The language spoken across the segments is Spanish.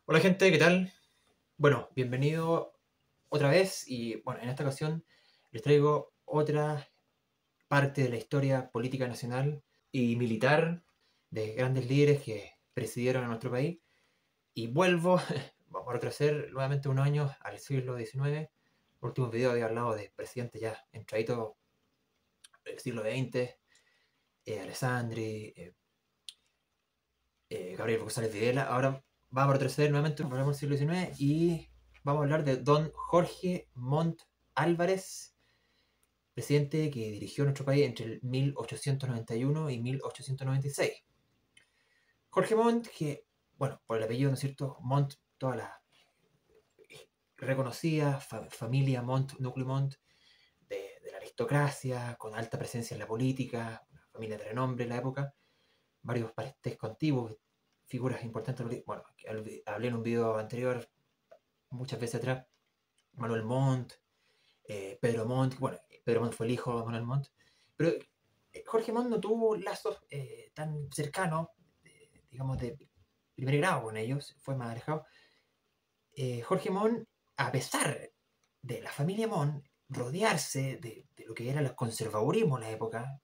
Hola gente, ¿qué tal? Bueno, bienvenido otra vez y bueno, en esta ocasión les traigo otra parte de la historia política nacional y militar de grandes líderes que presidieron a nuestro país y vuelvo, vamos a retroceder nuevamente unos años al siglo XIX. El último video había hablado de presidentes ya entraditos del siglo XX, Alessandri, Gabriel González Videla. Ahora vamos a retroceder nuevamente, volvemos al siglo XIX y vamos a hablar de don Jorge Montt Álvarez, presidente que dirigió nuestro país entre el 1891 y 1896. Jorge Montt, que, bueno, por el apellido, ¿no es cierto? Montt, toda la reconocida familia Montt, núcleo Montt, de la aristocracia, con alta presencia en la política, una familia de renombre en la época, varios parentescos antiguos, figuras importantes. Bueno, hablé en un video anterior, muchas veces atrás, Manuel Montt, Pedro Montt. Bueno, Pedro Montt fue el hijo de Manuel Montt, pero Jorge Montt no tuvo lazos tan cercanos, digamos, de primer grado con ellos, fue más alejado. Jorge Montt, a pesar de la familia Montt, rodearse de lo que era el conservadurismo en la época,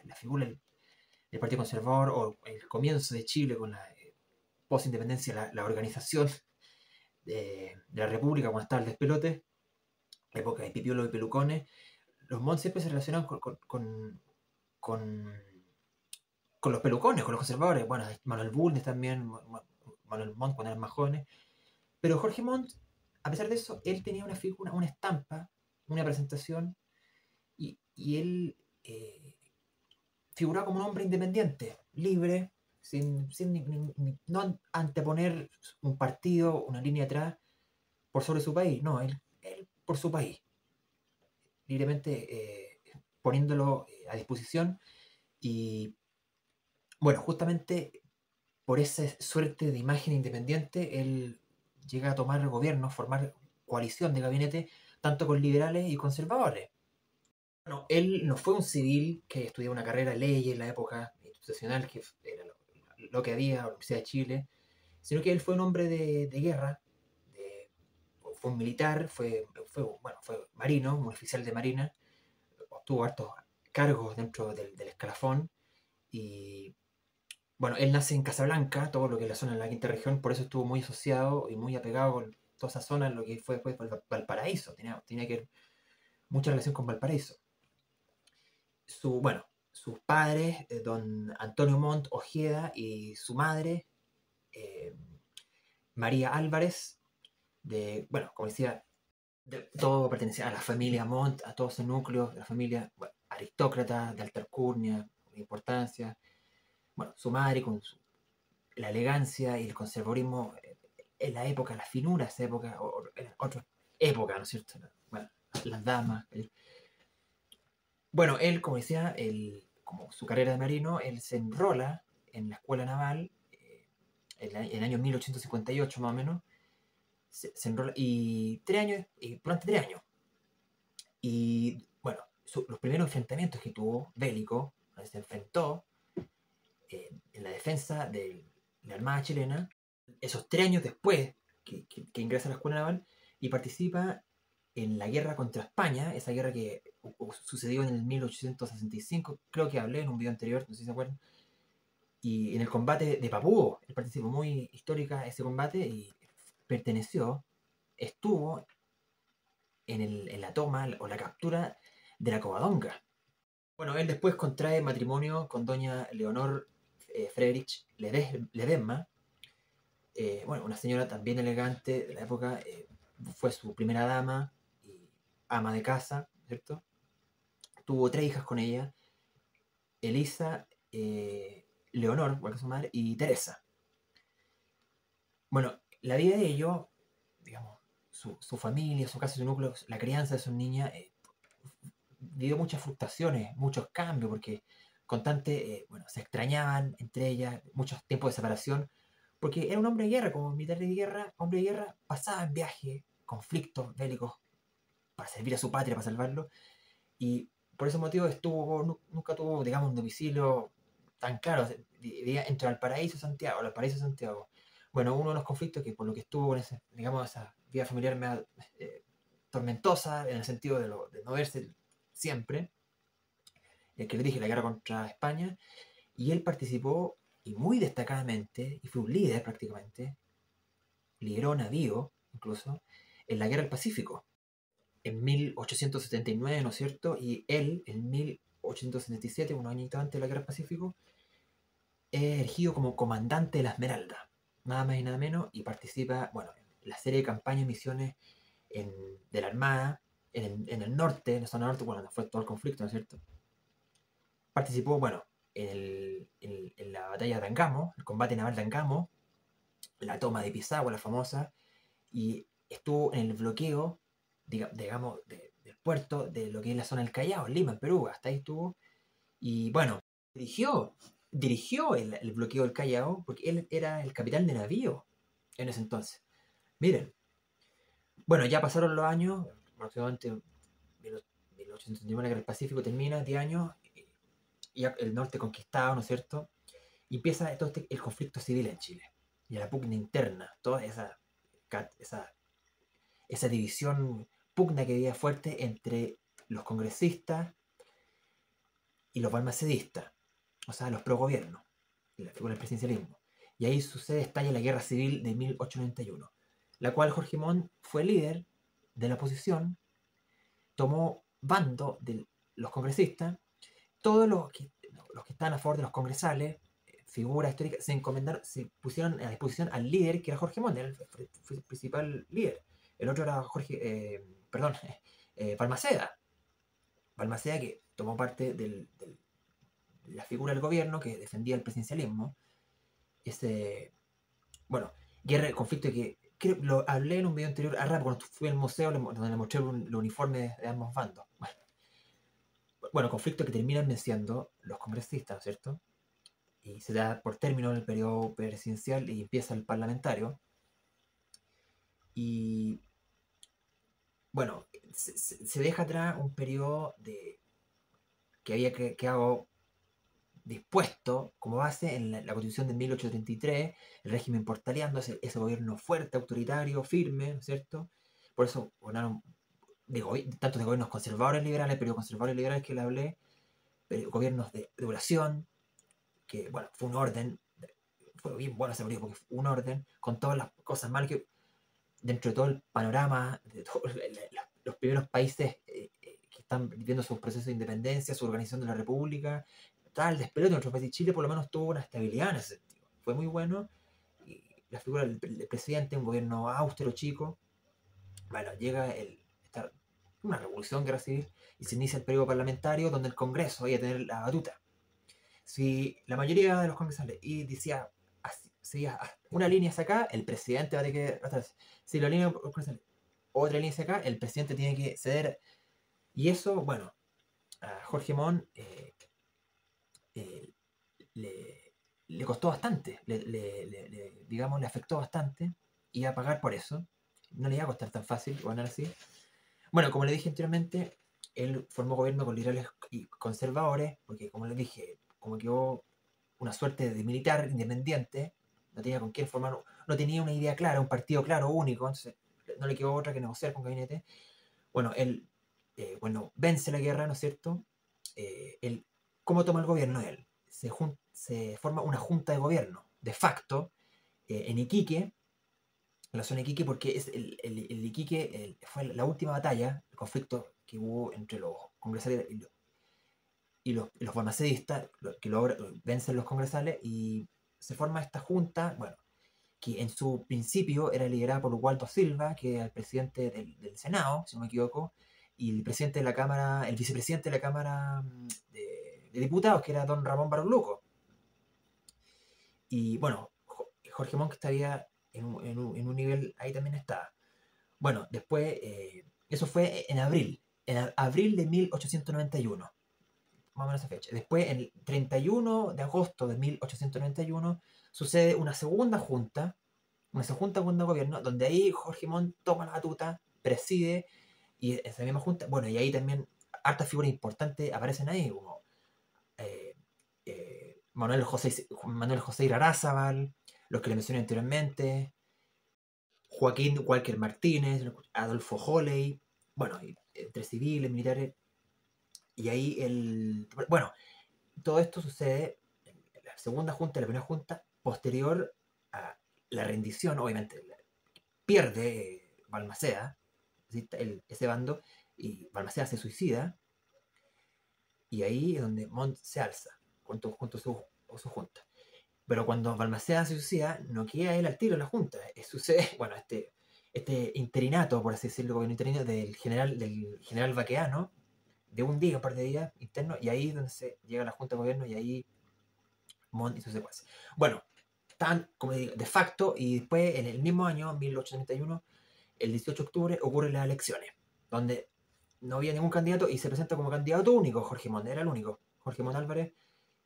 la figura del Partido Conservador o el comienzo de Chile con la post-independencia, la organización de la República cuando estaba el despelote, la época de Pipiolo y Pelucones. Los Montt siempre se relacionan con, con los pelucones, con los conservadores. Bueno, Manuel Bulnes también, Manuel Montt cuando eran más jóvenes. Pero Jorge Montt, a pesar de eso, él tenía una figura, una estampa, una presentación, y él figuraba como un hombre independiente, libre, sin no anteponer un partido, una línea atrás, por sobre su país. No, él por su país, libremente poniéndolo a disposición. Y bueno, justamente por esa suerte de imagen independiente, él llega a tomar el gobierno, formar coalición de gabinete, tanto con liberales y conservadores. Bueno, él no fue un civil que estudió una carrera de leyes en la época institucional, que era lo que había, la Universidad de Chile, sino que él fue un hombre de guerra, de, fue un militar, bueno, fue marino, un oficial de marina, obtuvo hartos cargos dentro del escalafón. Y bueno, él nace en Casablanca, todo lo que es la zona de la quinta región, por eso estuvo muy asociado y muy apegado con toda esa zona, lo que fue después Valparaíso, tenía que ver mucha relación con Valparaíso. Bueno, sus padres, don Antonio Montt Ojeda, y su madre, eh, María Álvarez, bueno, como decía, todo pertenecía a la familia Montt, a todo ese núcleo, de la familia, bueno, aristócrata, de alta alcurnia, de importancia. Bueno, su madre con la elegancia y el conservadurismo en la época, la finura de esa época, o en otra época, ¿no es cierto? Bueno, las damas. Bueno, él, como decía, como su carrera de marino, él se enrola en la escuela naval en el año 1858 más o menos. Se enrola y 3 años, y durante 3 años. Y bueno, los primeros enfrentamientos que tuvo bélicos, donde se enfrentó en la defensa de la Armada chilena, esos 3 años después que ingresa a la escuela naval y participa en la guerra contra España, esa guerra que sucedió en el 1865, creo que hablé en un video anterior, no sé si se acuerdan, y en el combate de Papúo, él participó, muy histórica ese combate, y estuvo en la toma o la captura de la Covadonga. Bueno, él después contrae matrimonio con doña Leonor Friedrich Ledesma, bueno, una señora también elegante de la época, fue su primera dama y ama de casa, ¿cierto? Tuvo 3 hijas con ella, Elisa, Leonor, igual que su madre, y Teresa. Bueno, la vida de ellos, digamos, su familia, su casa, su núcleo, la crianza de sus niñas, vivió muchas frustraciones, muchos cambios, porque constante, bueno, se extrañaban entre ellas, muchos tiempos de separación, porque era un hombre de guerra, como militar de guerra, hombre de guerra, pasaba en viaje, conflictos bélicos, para servir a su patria, para salvarlo, y por ese motivo nunca tuvo, digamos, un domicilio tan claro, vivía entre Valparaíso y Santiago, Valparaíso y Santiago. bueno, uno de los conflictos que por lo que estuvo con ese, digamos, esa vida familiar media, tormentosa, en el sentido de no verse siempre, el que le dije, la guerra contra España, y él participó, y muy destacadamente, y fue un líder prácticamente, lideró navío, incluso, en la guerra del Pacífico, en 1879, ¿no es cierto? Y él, en 1877, unos añitos antes de la guerra del Pacífico, es elegido como comandante de la Esmeralda, nada más y nada menos, y participa, bueno, en la serie de campañas y misiones de la Armada, en el norte, en la zona norte, bueno, fue todo el conflicto, ¿no es cierto? Participó, bueno, en la batalla de Angamo, el combate naval de Angamo, la toma de Pisagua, la famosa, y estuvo en el bloqueo, digamos, del puerto de lo que es la zona del Callao, Lima, en Perú, hasta ahí estuvo, y bueno, dirigió el bloqueo del Callao, porque él era el capitán de navío en ese entonces. Miren, bueno, ya pasaron los años, aproximadamente 1871, la guerra del Pacífico termina, 10 años, y ya el norte conquistado, ¿no es cierto? Y empieza todo el conflicto civil en Chile, y la pugna interna, toda esa división, pugna que había fuerte entre los congresistas y los balmacedistas, o sea, los pro gobierno, la figura del presidencialismo. Y ahí estalla la guerra civil de 1891, la cual Jorge Montt fue líder de la oposición, tomó bando de los congresistas, todos los que estaban a favor de los congresales, figuras históricas, se pusieron a disposición al líder, que era Jorge Montt, era el principal líder. El otro era Balmaceda. Balmaceda, que tomó parte de la figura del gobierno que defendía el presidencialismo. Bueno, conflicto que creo lo hablé en un video anterior a Rap cuando fui al museo donde le mostré los uniformes de ambos bandos. Bueno, conflicto que terminan venciendo los congresistas, ¿no es cierto? Y se da por término el periodo presidencial y empieza el parlamentario. Y bueno, se deja atrás un periodo que había quedado dispuesto como base en la Constitución de 1833, el régimen portaliano, ese gobierno fuerte, autoritario, firme, ¿no es cierto? Por eso ganaron tanto de gobiernos conservadores liberales, pero conservadores liberales que le hablé, gobiernos de duración, que bueno, fue un orden, fue bien bueno ese periodo porque fue un orden, con todas las cosas mal que dentro de todo el panorama, de todos los primeros países que están viviendo sus procesos de independencia, su organización de la república, tal despelote en nuestro país. Chile por lo menos tuvo una estabilidad en ese sentido. Fue muy bueno. Y la figura del presidente, un gobierno austero, chico, bueno, llega una revolución, guerra civil, y se inicia el periodo parlamentario donde el Congreso iba a tener la batuta. Si la mayoría de los congresales y decía seguía una línea hacia acá, el presidente va a tener que atrás. Si la línea otra línea hacia acá, el presidente tiene que ceder. Y eso, bueno, a Jorge Montt le costó bastante, digamos, le afectó bastante, y a pagar por eso. No le iba a costar tan fácil ganar así. Bueno, como le dije anteriormente, él formó gobierno con liberales y conservadores, porque como le dije, como quedó una suerte de militar independiente, no tenía con quién formar, no tenía una idea clara, un partido claro, único, entonces no le quedó otra que negociar con Gabinete. Bueno, él vence la guerra, ¿no es cierto? ¿Cómo toma el gobierno él? Se forma una junta de gobierno, de facto, en Iquique, en la zona de Iquique, porque es el Iquique fue la última batalla, el conflicto que hubo entre los congresales y los balmacedistas, que vencen los congresales, y se forma esta junta, bueno, que en su principio era liderada por Waldo Silva, que era el presidente del Senado, si no me equivoco, y el presidente de la Cámara, el vicepresidente de la Cámara de Diputados, que era don Ramón Barros Luco. Y bueno, Jorge Montt estaría en un nivel, ahí también estaba. Bueno, después, eso fue en abril de 1891, más o menos esa fecha. Después, el 31 de agosto de 1891, sucede una segunda junta de gobierno, donde ahí Jorge Montt toma la batuta, preside, y esa misma junta, bueno, y ahí también hartas figuras importantes aparecen ahí, como Manuel José Irarázaval, los que le mencioné anteriormente, Joaquín Walker Martínez, Adolfo Holley, bueno, entre civiles, militares, y ahí bueno, todo esto sucede en la segunda junta, la primera junta, posterior a la rendición, obviamente, pierde Balmaceda, ese bando, y Balmaceda se suicida, y ahí es donde Montt se alza, junto a su junta. Pero cuando Balmaceda se suicida, no queda él al tiro en la junta. Sucede, bueno, este interinato, por así decirlo, gobierno interino del general Baqueano, de un día, un par de días interno, y ahí es donde se llega a la junta de gobierno, y ahí Montt y sus secuaces. Bueno, están, como digo, de facto, y después, en el mismo año, 1831, el 18 de octubre, ocurren las elecciones, donde no había ningún candidato y se presenta como candidato único Jorge Montt, era el único, Jorge Montt Álvarez,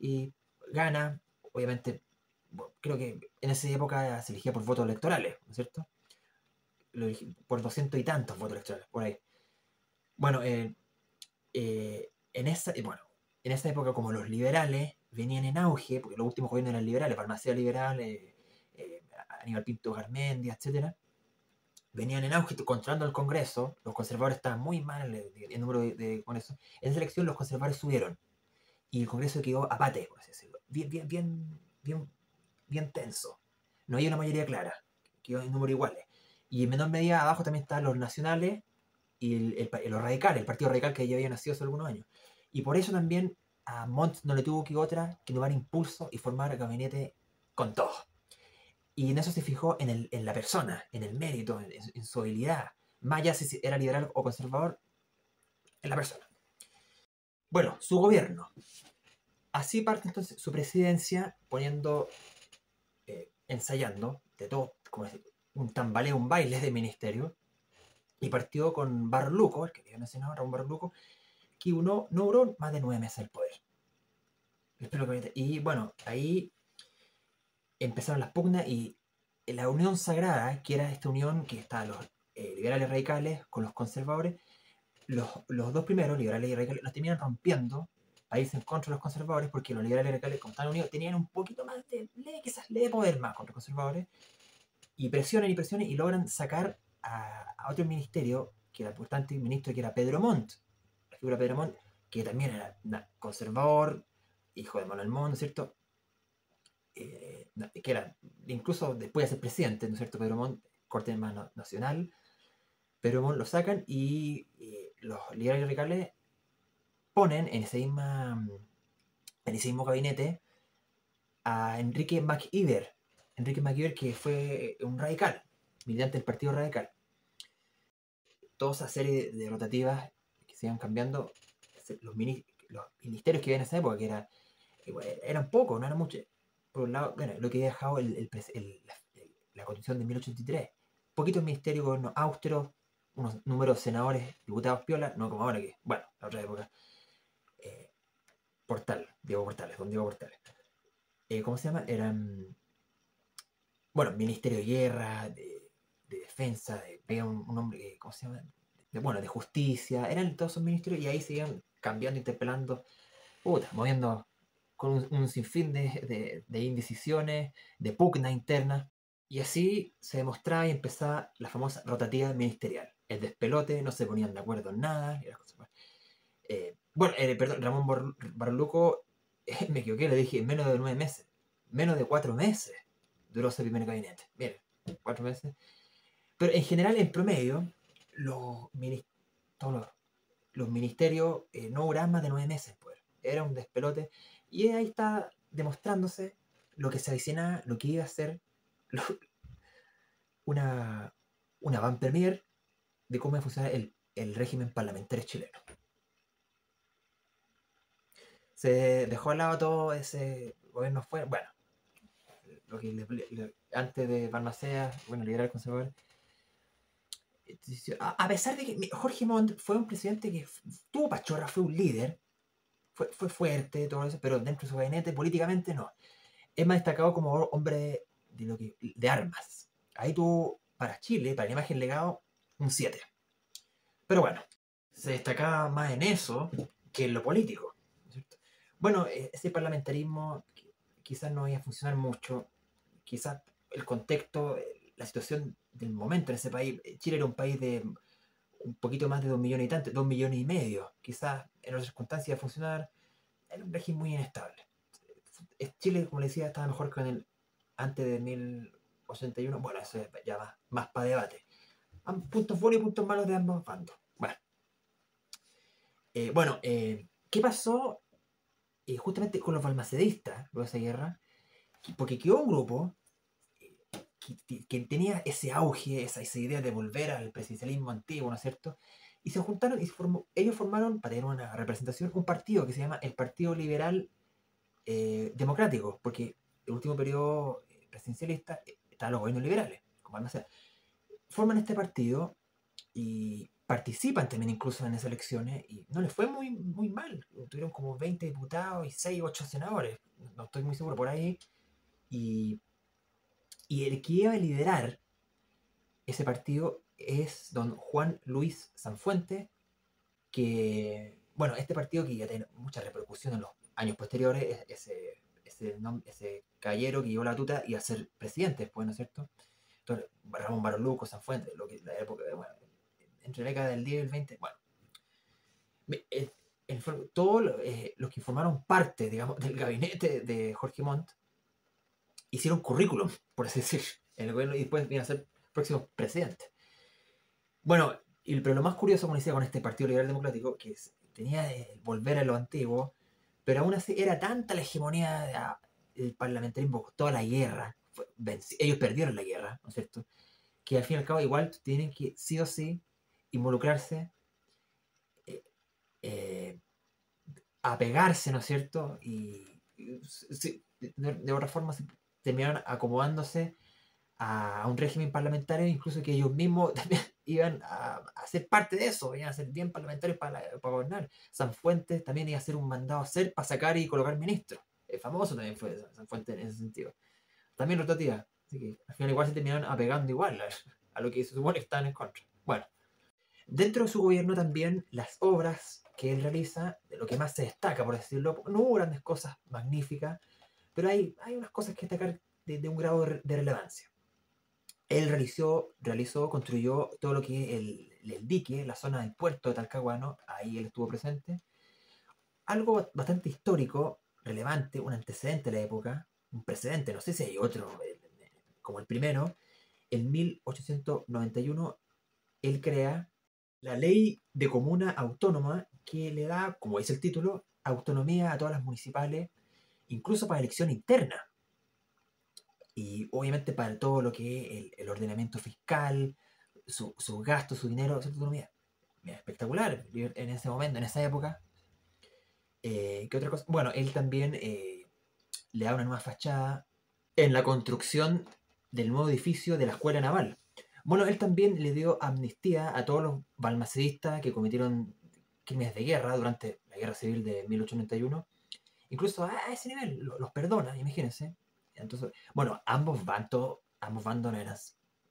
y gana, obviamente, bueno, creo que en esa época se elegía por votos electorales, ¿no es cierto? Por 200 y tantos votos electorales, por ahí. Bueno, bueno, en esa época, como los liberales venían en auge, porque los últimos gobiernos eran liberales, Balmaceda liberal, Aníbal Pinto Garmendia, etcétera, venían en auge controlando el Congreso, los conservadores estaban muy mal el número de Congresos. En esa elección los conservadores subieron y el Congreso quedó apate, por así decirlo, bien tenso. No hay una mayoría clara, quedó en números iguales. Y en menor medida abajo también están los nacionales y los radicales, el Partido Radical que ya había nacido hace algunos años. Y por eso también a Montt no le tuvo que otra que tomar impulso y formar gabinete con todos. Y en eso se fijó en la persona, en el mérito, en su habilidad. Más allá si era liberal o conservador, en la persona. Bueno, su gobierno. Así parte entonces su presidencia poniendo, ensayando, de todo, como decir, un tambaleo, un baile de ministerio. Y partió con Barluco, el que había mencionado, Ramón Barluco, que no duró más de 9 meses el poder. Y bueno, ahí empezaron las pugnas y la unión sagrada, que era esta unión que está los liberales radicales con los conservadores, los dos primeros, liberales y radicales, los terminan rompiendo a irse en contra de los conservadores porque los liberales y radicales, como estaban unidos, tenían un poquito más de quizás leve poder más contra los conservadores y presionan y logran sacar a otro ministerio que era importante, un ministro que era Pedro Montt, la figura de Pedro Montt, que también era conservador, hijo de Manuel Montt, ¿no es cierto? Que era, incluso después de ser presidente, ¿no es cierto? Pedro Montt, corte más nacional, Pedro Montt lo sacan y los liberales radicales ponen en ese mismo gabinete a Enrique MacIver. Enrique MacIver, que fue un radical, militante del Partido Radical. Toda esa serie de rotativas que se iban cambiando, los ministerios que había en esa época, que eran pocos, no eran muchos. Por un lado, bueno, lo que había dejado la Constitución de 1883. Poquitos ministerios, gobierno austero, unos números de senadores, diputados piola, no como ahora que, bueno, la otra época. Diego Portales, don Diego Portales. ¿Cómo se llama? Eran, bueno, Ministerio de Guerra, de Defensa, un hombre que, ¿cómo se llama? De Justicia, eran todos esos ministerios y ahí se iban cambiando, interpelando, moviendo con un sinfín de indecisiones, de pugna interna. Y así se demostraba y empezaba la famosa rotativa ministerial. El despelote, no se ponían de acuerdo en nada. Perdón, Ramón Barluco, me equivoqué, le dije menos de 9 meses. Menos de 4 meses duró ese primer gabinete. Miren, 4 meses. Pero en general, en promedio, los ministerios no duraban más de 9 meses. Pues. Era un despelote. Y ahí está demostrándose lo que se avicina, lo que iba a ser una van premier de cómo iba a funcionar el régimen parlamentario chileno. Se dejó al lado todo ese gobierno fue, bueno, lo que antes de Balmaceda, bueno, liberal conservador. A pesar de que Jorge Montt fue un presidente que tuvo pachorra, fue un líder, fue fuerte, todo eso, pero dentro de su gabinete políticamente no. Es más destacado como hombre de armas. Ahí tuvo para Chile, para la imagen legado, un 7. Pero bueno, se destacaba más en eso que en lo político, ¿cierto? Bueno, ese parlamentarismo quizás no iba a funcionar mucho, quizás el contexto, la situación del momento en ese país. Chile era un país de un poquito más de 2 millones y tantos, 2 millones y medio. Quizás en otras circunstancias de funcionar, era un régimen muy inestable. Chile, como le decía, estaba mejor que en el antes de 1081. Bueno, eso es ya más para debate. Puntos buenos y puntos malos de ambos bandos. ¿Qué pasó justamente con los balmacedistas luego de esa guerra? Porque quedó un grupo que tenía ese auge, esa idea de volver al presidencialismo antiguo, ¿no es cierto? Y se juntaron y ellos formaron, para tener una representación, un partido que se llama el Partido Liberal Democrático, porque el último periodo presidencialista estaban los gobiernos liberales, como Balmaceda. Forman este partido y participan también incluso en esas elecciones y no les fue muy mal. Tuvieron como 20 diputados y 6 8 senadores, no estoy muy seguro por ahí. Y el que iba a liderar ese partido es don Juan Luis Sanfuentes, que, bueno, este partido que ya tiene mucha repercusión en los años posteriores, ese caballero que llevó la tuta iba a ser presidente después, ¿no es cierto? Entonces, Ramón Barón Luco, Sanfuentes, lo que la época, bueno, entre la década del 10 y el 20, bueno, todos los que formaron parte, digamos, del gabinete de Jorge Montt hicieron currículum, por así decir, en el gobierno y después vienen a ser próximos presidentes. Bueno, pero lo más curioso, como decía, con este Partido Liberal Democrático, que tenía de volver a lo antiguo, pero aún así era tanta la hegemonía del parlamentarismo, toda la guerra, ellos perdieron la guerra, ¿no es cierto? Que al fin y al cabo igual tienen que sí o sí involucrarse, eh, apegarse, ¿no es cierto? Y de otra forma se terminaron acomodándose a un régimen parlamentario, incluso que ellos mismos también iban a ser parte de eso, iban a ser bien parlamentarios para gobernar. Sanfuentes también iba a ser un mandado a hacer para sacar y colocar ministros. El famoso también fue Sanfuentes en ese sentido. También rotativa. Así que al final igual se terminaron apegando igual a lo que se supone que estaban en contra. Bueno, dentro de su gobierno también las obras que él realiza, de lo que más se destaca, por decirlo, no hubo grandes cosas magníficas, pero hay unas cosas que destacar de un grado de relevancia. Él construyó todo lo que es el dique, la zona del puerto de Talcahuano, ahí él estuvo presente. Algo bastante histórico, relevante, un antecedente de la época, un precedente, no sé si hay otro como el primero. En 1891 él crea la ley de comuna autónoma que le da, como dice el título, autonomía a todas las municipales, incluso para elección interna. Y obviamente para todo lo que es el ordenamiento fiscal, sus gastos, su dinero, su autonomía. Espectacular en ese momento, en esa época. ¿Qué otra cosa? Bueno, él también le da una nueva fachada en la construcción del nuevo edificio de la Escuela Naval. Bueno, él también le dio amnistía a todos los balmacedistas que cometieron crímenes de guerra durante la Guerra Civil de 1891. Incluso a ese nivel los perdona, imagínense. Entonces, bueno, ambos bandos no eran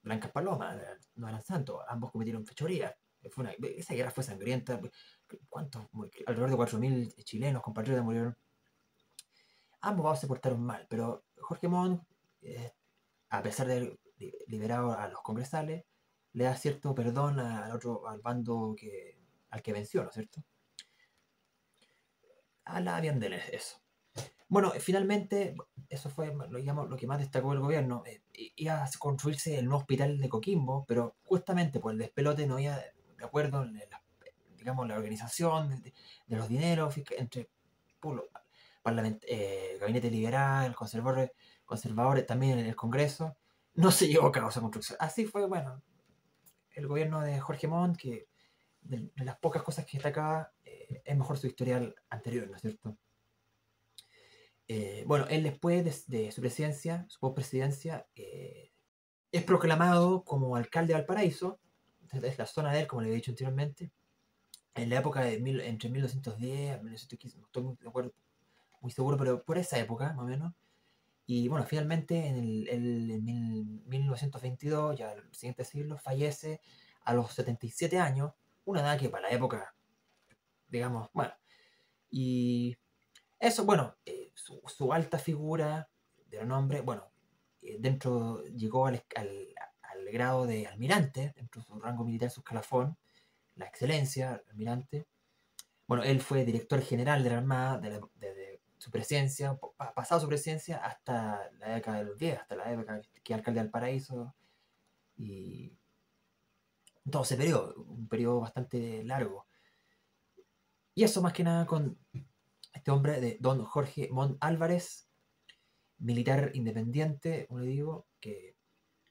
blancas palomas, no eran santos, ambos cometieron fechorías. Esa guerra fue sangrienta. ¿Cuántos? Alrededor de 4.000 chilenos, compatriotas murieron. Ambos bandos se portaron mal, pero Jorge Montt, a pesar de haber liberado a los congresales, le da cierto perdón al bando al que venció, ¿no es cierto? A la bien de eso. Bueno, finalmente, eso fue digamos, lo que más destacó el gobierno. Iba a construirse el nuevo hospital de Coquimbo, pero justamente por el despelote no había de acuerdo en digamos, la organización de los dineros entre gabinete liberal, conservadores, también en el Congreso. No se llevó a cabo esa construcción. Así fue, bueno, el gobierno de Jorge Montt, que de las pocas cosas que destacaba, es mejor su historial anterior, ¿no es cierto? Bueno, él después de su presidencia, su postpresidencia, es proclamado como alcalde de Valparaíso, es la zona de él, como le he dicho anteriormente, en la época entre 1210 y 1915, no estoy muy seguro, pero por esa época, más o menos. Y bueno, finalmente en 1922, ya el siguiente siglo, fallece a los 77 años, una edad que para la época, digamos, bueno, y eso, bueno, su alta figura de nombre, bueno, llegó al grado de almirante, dentro de su rango militar, su escalafón, la excelencia, almirante. Bueno, él fue director general de la Armada desde su presidencia, pasado su presidencia, hasta la década de los 10, hasta la época que alcalde del Paraíso, y todo ese periodo, un periodo bastante largo. Y eso más que nada con este hombre de don Jorge Montt Álvarez, militar independiente, como le digo, que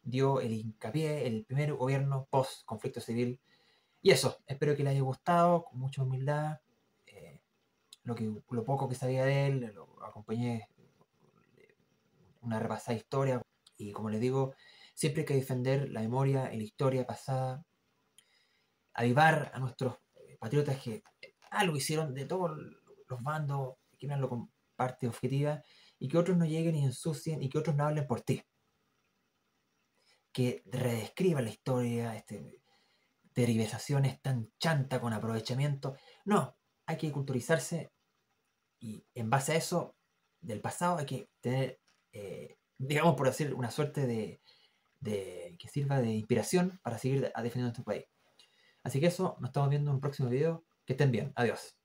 dio el hincapié, el primer gobierno post-conflicto civil. Y eso, espero que le haya gustado, con mucha humildad. Lo poco que sabía de él, lo acompañé una repasada historia. Y como les digo, siempre hay que defender la memoria y la historia pasada, avivar a nuestros patriotas que algo hicieron de todos los bandos, que veanlo con parte objetiva, y que otros no lleguen y ensucien, y que otros no hablen por ti. Que redescriban la historia, derivaciones tan chanta con aprovechamiento. No, hay que culturizarse, y en base a eso, del pasado, hay que tener, digamos, por decir, una suerte de que sirva de inspiración para seguir defendiendo nuestro país. Así que eso, nos estamos viendo en un próximo video. Que estén bien. Adiós.